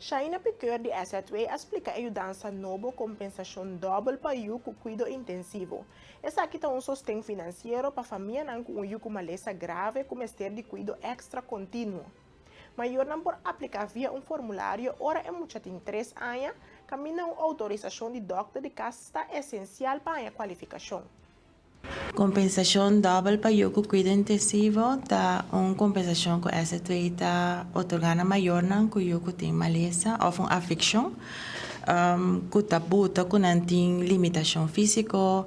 Shaina Picur de SATWay explica a ajudança novo compensação dobro para o cuidado intensivo. Essa aqui está sostém financeiro para a família com o maleza grave com ester de cuidado extra contínuo. Maior não por aplicar via formulário, ora é muito em 3 anos, caminha uma autorização de doctor de casa está essencial para a qualificação. Compensação double para o cuidado intensivo tá compensação que essa está otorgando maior não que o tem maleza ou uma afecção que tá buta que não tem limitação física ou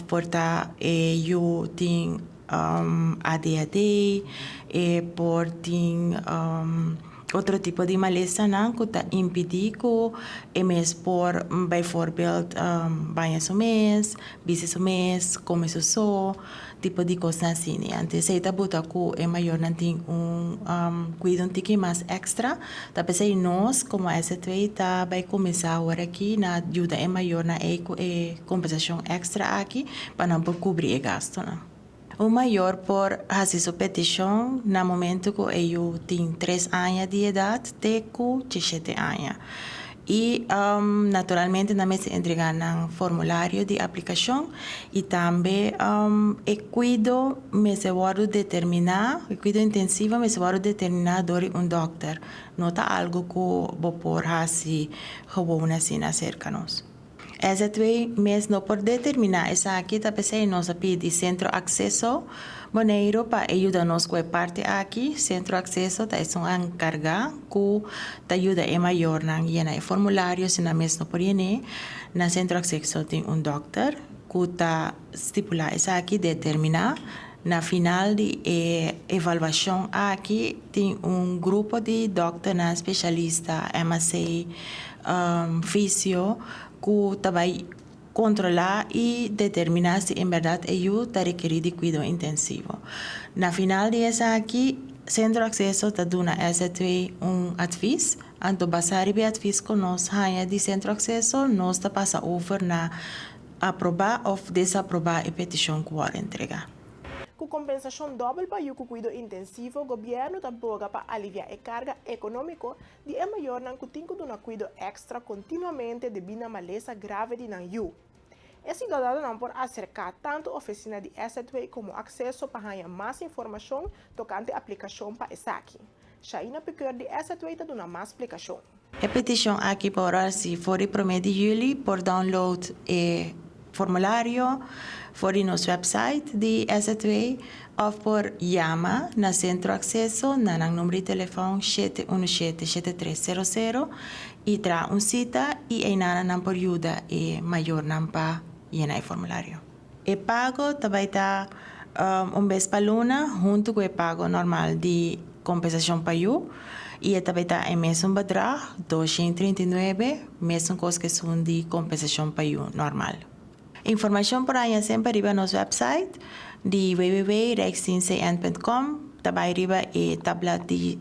porta eu tem ADHD por tem outro tipo de maleza não que tá impedir que mês por bijvoorbeeld banhar o mês, bises o mês, comer só, tipo de coisa assim. Então, se está buta que é maior não tem cuidado um pouquinho mais extra, tá pensei nós como essa tá vai começar agora aqui na ajuda é maior na compensação extra aqui para não cobrir o gasto, não. O maior por fazer sua petição no momento que eu tenho 3 anos de idade até 17 anos. E, naturalmente, não me se entregar no formulário de aplicação e também o cuidado me se pode determinar, o cuidado intensivo me se pode determinar por doctor. Não é algo que vou por fazer gewoon assim acerca nós. Essa mês não pode determinar. Essa aqui está pensando nós pedir centro acesso Boneiro para ajudar-nos com a parte aqui. Centro acesso está encargar que te ajuda é maior na llenar formulário se na mês não pode llenar. Na centro acesso tem doctor que está estipular essa aqui determinar. Na final de avaliação aqui tem grupo de doctor na especialista MSc fisio que vai controlar e determinar se em verdade eu está requerido de cuidado intensivo. Na final de essa aqui, Centro Acesso está dando essa adviso, então basar o adviso que nós de Centro Acesso, nós está passa over na aprovar ou desaprovar a petição que vai entregar. Com compensação dobra para o cuidado intensivo, o governo também para aliviar a carga econômica de maior não que tem que dar cuidado extra continuamente devido à maleza grave de não. Esse cidadão não pode acercar tanto a oficina de SATWay como acesso para ganhar mais informação tocante a aplicação para essa aqui. Shaina Picur de SATWay está dando mais explicação. A petição aqui para se for o 1 de julho por download formulário for nosso website de SATWay ou por chama na centro acesso na número de telefone 717-7300 e tra cita e ainda não por ajuda e maior não para llenar o formulário. O pago também está vez para luna junto com o pago normal de compensação para eu e também está em mesmo bedrag 239 mesmo coisa que são de compensação para eu normal. Informação por aí sempre arriba no nosso website de www.rexcn.com. Também arriba a tabla de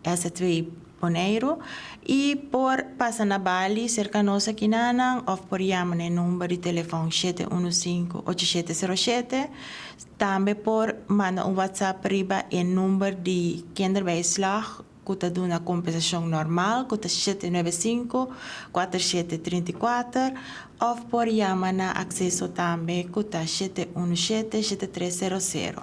SATWay Boneiro e por passar na Bali cerca nossa aqui na ou por chamar no número de telefone 715-8707. Também por mandar WhatsApp arriba e número de kinderbijslag que está dando a compensação normal, que está 795-4734, ou por chamar na acesso também, que está 717-7300.